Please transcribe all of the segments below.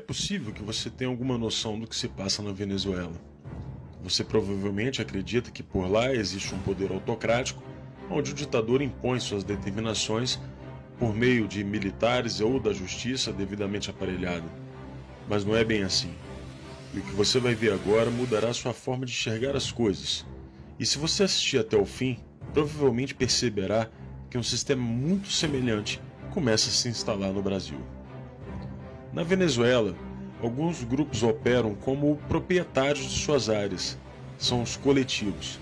possível que você tenha alguma noção do que se passa na Venezuela. Você provavelmente acredita que por lá existe um poder autocrático, onde o ditador impõe suas determinações por meio de militares ou da justiça devidamente aparelhada. Mas não é bem assim. E o que você vai ver agora mudará sua forma de enxergar as coisas. E se você assistir até o fim, provavelmente perceberá que um sistema muito semelhante começa a se instalar no Brasil. Na Venezuela, alguns grupos operam como proprietários de suas áreas. São os coletivos.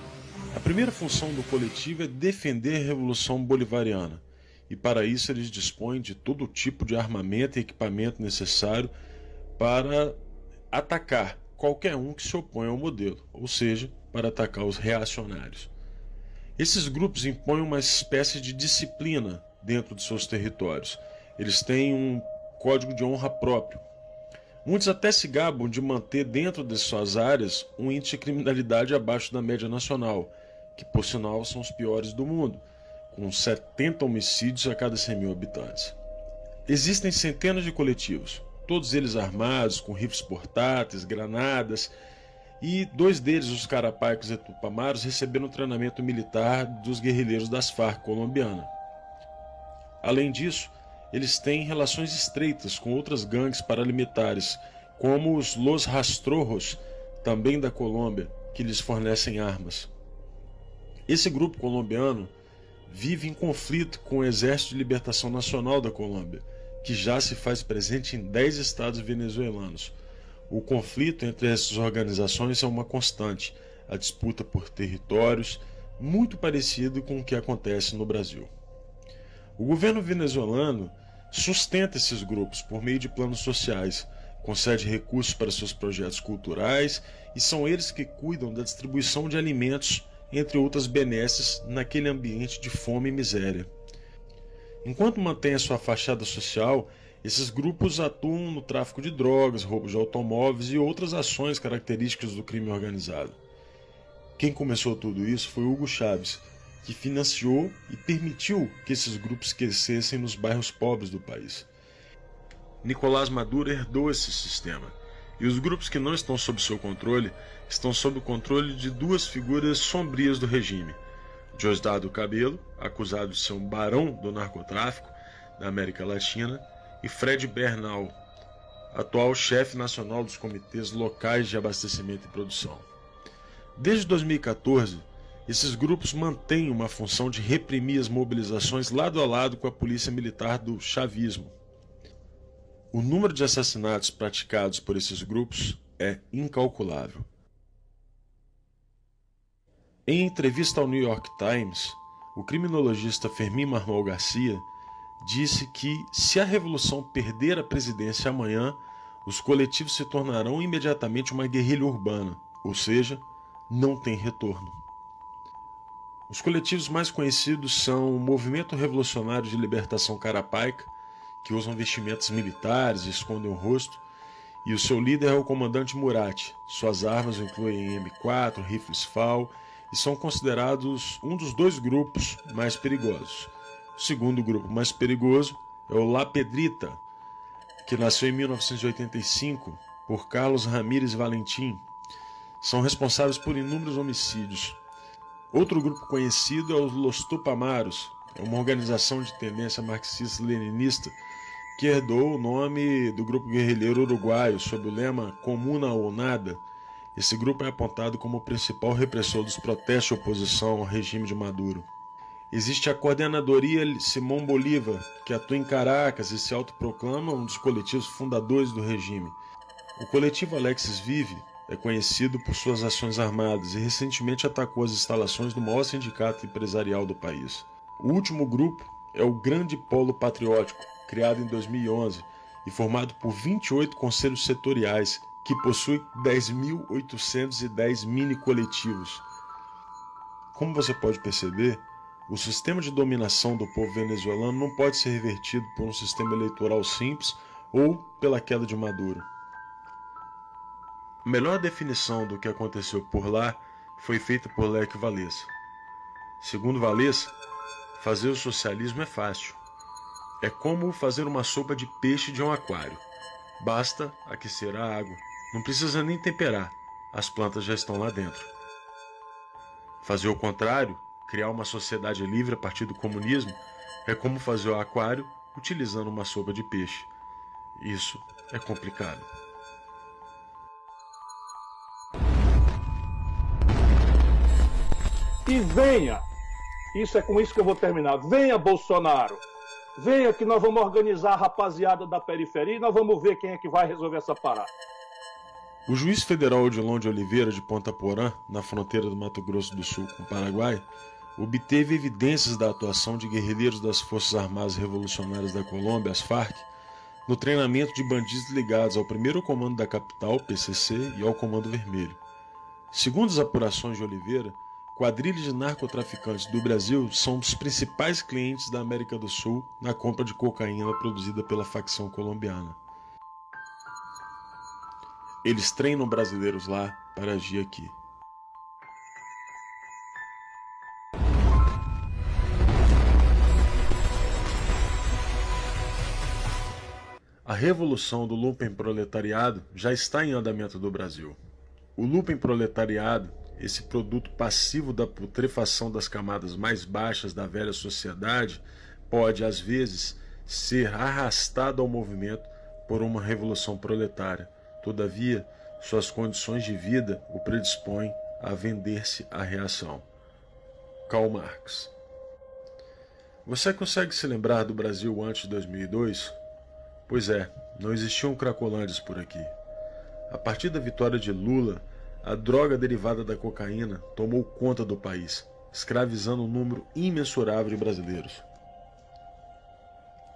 A primeira função do coletivo é defender a Revolução Bolivariana, e para isso eles dispõem de todo tipo de armamento e equipamento necessário para atacar qualquer um que se opõe ao modelo, ou seja, para atacar os reacionários. Esses grupos impõem uma espécie de disciplina dentro de seus territórios. Eles têm um código de honra próprio. Muitos até se gabam de manter dentro de suas áreas um índice de criminalidade abaixo da média nacional, que por sinal são os piores do mundo, com 70 homicídios a cada 100 mil habitantes. Existem centenas de coletivos, todos eles armados com rifles portáteis, granadas, e 2 deles, os Carapaicos e Tupamaros, receberam treinamento militar dos guerrilheiros das Farc colombiana. Além disso, eles têm relações estreitas com outras gangues paramilitares, como os Los Rastrojos, também da Colômbia, que lhes fornecem armas. Esse grupo colombiano vive em conflito com o Exército de Libertação Nacional da Colômbia, que já se faz presente em 10 estados venezuelanos. O conflito entre essas organizações é uma constante, a disputa por territórios, muito parecido com o que acontece no Brasil. O governo venezuelano sustenta esses grupos por meio de planos sociais, concede recursos para seus projetos culturais e são eles que cuidam da distribuição de alimentos, entre outras benesses, naquele ambiente de fome e miséria. Enquanto mantém a sua fachada social, esses grupos atuam no tráfico de drogas, roubos de automóveis e outras ações características do crime organizado. Quem começou tudo isso foi Hugo Chávez, que financiou e permitiu que esses grupos crescessem nos bairros pobres do país. Nicolás Maduro herdou esse sistema, e os grupos que não estão sob seu controle estão sob o controle de 2 figuras sombrias do regime: Diosdado Cabello, acusado de ser um barão do narcotráfico da América Latina, e Fred Bernal, atual chefe nacional dos comitês locais de abastecimento e produção. Desde 2014, esses grupos mantêm uma função de reprimir as mobilizações lado a lado com a polícia militar do chavismo. O número de assassinatos praticados por esses grupos é incalculável. Em entrevista ao New York Times, o criminologista Fermín Marmol Garcia disse que, se a revolução perder a presidência amanhã, os coletivos se tornarão imediatamente uma guerrilha urbana, ou seja, não tem retorno. Os coletivos mais conhecidos são o Movimento Revolucionário de Libertação Carapaica, que usam vestimentas militares e escondem o rosto, e o seu líder é o comandante Murat. Suas armas incluem M4, rifles FAL, e são considerados um dos 2 grupos mais perigosos. O segundo grupo mais perigoso é o La Pedrita, que nasceu em 1985 por Carlos Ramírez Valentim. São responsáveis por inúmeros homicídios. Outro grupo conhecido é os Los Tupamaros, é uma organização de tendência marxista-leninista que herdou o nome do grupo guerrilheiro uruguaio sob o lema Comuna ou Nada. Esse grupo é apontado como o principal repressor dos protestos de oposição ao regime de Maduro. Existe a Coordenadoria Simón Bolívar, que atua em Caracas e se autoproclama um dos coletivos fundadores do regime. O coletivo Alexis Vive é conhecido por suas ações armadas e recentemente atacou as instalações do maior sindicato empresarial do país. O último grupo é o Grande Polo Patriótico, criado em 2011 e formado por 28 conselhos setoriais, que possui 10.810 mini-coletivos. Como você pode perceber, o sistema de dominação do povo venezuelano não pode ser revertido por um sistema eleitoral simples ou pela queda de Maduro. A melhor definição do que aconteceu por lá foi feita por Lech Walesa. Segundo Walesa, fazer o socialismo é fácil. É como fazer uma sopa de peixe de um aquário. Basta aquecer a água, não precisa nem temperar, as plantas já estão lá dentro. Fazer o contrário, criar uma sociedade livre a partir do comunismo, é como fazer o aquário utilizando uma sopa de peixe. Isso é complicado. E venha, isso é com isso que eu vou terminar, venha Bolsonaro, venha que nós vamos organizar a rapaziada da periferia e nós vamos ver quem é que vai resolver essa parada. O juiz federal Odilon de Oliveira, de Ponta Porã, na fronteira do Mato Grosso do Sul com o Paraguai, obteve evidências da atuação de guerrilheiros das Forças Armadas Revolucionárias da Colômbia, as FARC, no treinamento de bandidos ligados ao primeiro comando da capital, PCC, e ao Comando Vermelho. Segundo as apurações de Oliveira, quadrilhas de narcotraficantes do Brasil são os principais clientes da América do Sul na compra de cocaína produzida pela facção colombiana. Eles treinam brasileiros lá para agir aqui. A revolução do lumpenproletariado já está em andamento no Brasil. O lumpenproletariado, esse produto passivo da putrefação das camadas mais baixas da velha sociedade, pode, às vezes, ser arrastado ao movimento por uma revolução proletária. Todavia, suas condições de vida o predispõem a vender-se à reação. Karl Marx. Você consegue se lembrar do Brasil antes de 2002? Pois é, não existiam cracolândias por aqui. A partir da vitória de Lula, a droga derivada da cocaína tomou conta do país, escravizando um número imensurável de brasileiros.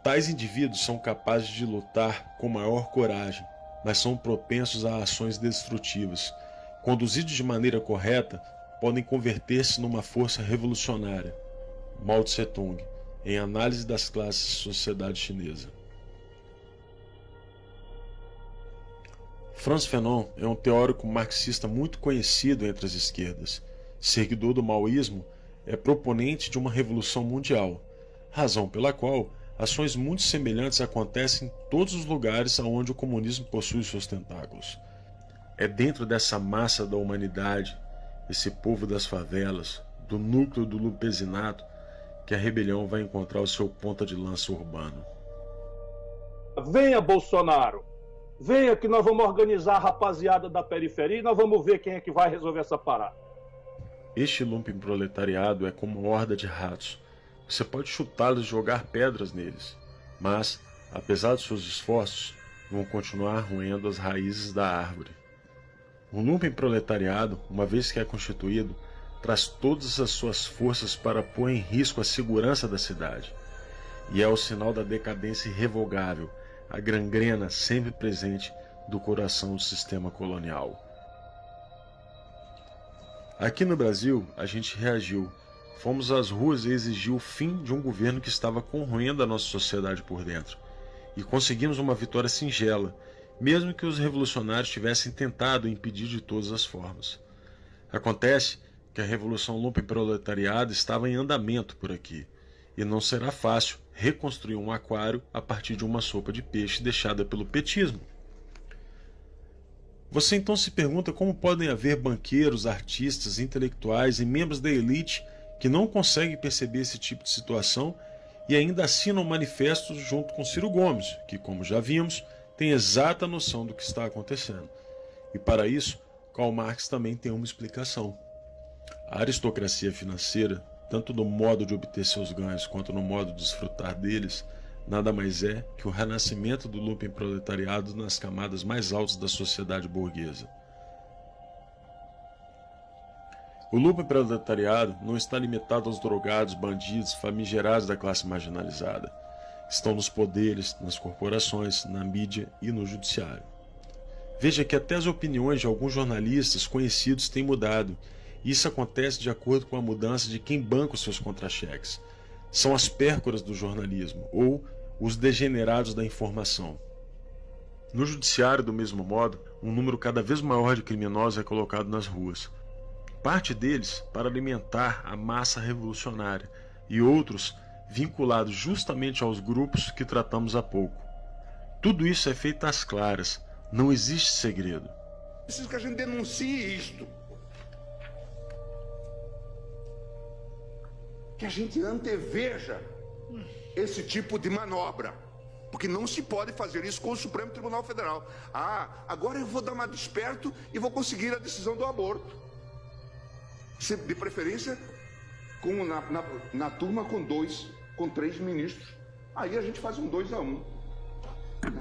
Tais indivíduos são capazes de lutar com maior coragem, mas são propensos a ações destrutivas. Conduzidos de maneira correta, podem converter-se numa força revolucionária. Mao Tse-tung, em Análise das Classes e Sociedade Chinesa. Frantz Fanon é um teórico marxista muito conhecido entre as esquerdas. Seguidor do maoísmo, é proponente de uma revolução mundial, razão pela qual ações muito semelhantes acontecem em todos os lugares onde o comunismo possui seus tentáculos. É dentro dessa massa da humanidade, esse povo das favelas, do núcleo do lumpesinato, que a rebelião vai encontrar o seu ponta de lança urbano. Venha Bolsonaro, venha que nós vamos organizar a rapaziada da periferia e nós vamos ver quem é que vai resolver essa parada. Este lumpenproletariado é como uma horda de ratos. Você pode chutá-los e jogar pedras neles, mas, apesar de seus esforços, vão continuar roendo as raízes da árvore. O lumpenproletariado, uma vez que é constituído, traz todas as suas forças para pôr em risco a segurança da cidade. E é o sinal da decadência irrevogável, a gangrena sempre presente do coração do sistema colonial. Aqui no Brasil, a gente reagiu. Fomos às ruas e exigiu o fim de um governo que estava corroendo a nossa sociedade por dentro. E conseguimos uma vitória singela, mesmo que os revolucionários tivessem tentado impedir de todas as formas. Acontece que a revolução lumpenproletariada estava em andamento por aqui, e não será fácil reconstruir um aquário a partir de uma sopa de peixe deixada pelo petismo. Você então se pergunta como podem haver banqueiros, artistas, intelectuais e membros da elite que não conseguem perceber esse tipo de situação e ainda assinam manifestos junto com Ciro Gomes, que, como já vimos, tem exata noção do que está acontecendo. E para isso, Karl Marx também tem uma explicação. A aristocracia financeira, tanto no modo de obter seus ganhos quanto no modo de desfrutar deles, nada mais é que o renascimento do lumpenproletariado nas camadas mais altas da sociedade burguesa. O lumpenproletariado não está limitado aos drogados, bandidos, famigerados da classe marginalizada. Estão nos poderes, nas corporações, na mídia e no judiciário. Veja que até as opiniões de alguns jornalistas conhecidos têm mudado. Isso acontece de acordo com a mudança de quem banca os seus contra-cheques. São as pércoras do jornalismo, ou os degenerados da informação. No judiciário, do mesmo modo, um número cada vez maior de criminosos é colocado nas ruas. Parte deles para alimentar a massa revolucionária, e outros vinculados justamente aos grupos que tratamos há pouco. Tudo isso é feito às claras. Não existe segredo. Preciso que a gente denuncie isto. Que a gente anteveja esse tipo de manobra. Porque não se pode fazer isso com o Supremo Tribunal Federal. Ah, agora eu vou dar uma de esperto e vou conseguir a decisão do aborto. De preferência, na turma com 3 ministros. Aí a gente faz um 2-1.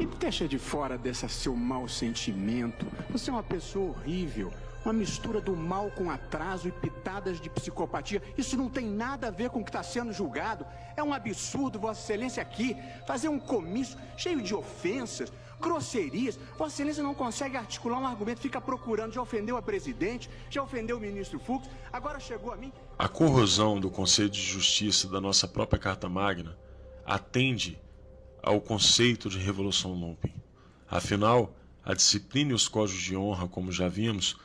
E deixa de fora desse seu mau sentimento. Você é uma pessoa horrível. Uma mistura do mal com atraso e pitadas de psicopatia. Isso não tem nada a ver com o que está sendo julgado. É um absurdo, Vossa Excelência, aqui fazer um comício cheio de ofensas, grosserias. Vossa Excelência não consegue articular um argumento, fica procurando. Já ofendeu a presidente, já ofendeu o ministro Fux, agora chegou a mim. A corrosão do Conselho de Justiça da nossa própria Carta Magna atende ao conceito de Revolução Lumpen. Afinal, a disciplina e os códigos de honra, como já vimos,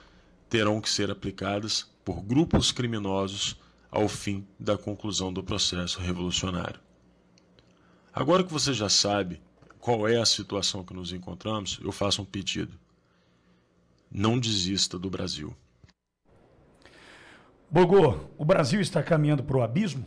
terão que ser aplicadas por grupos criminosos ao fim da conclusão do processo revolucionário. Agora que você já sabe qual é a situação que nos encontramos, eu faço um pedido. Não desista do Brasil. Bogô, o Brasil está caminhando para o abismo?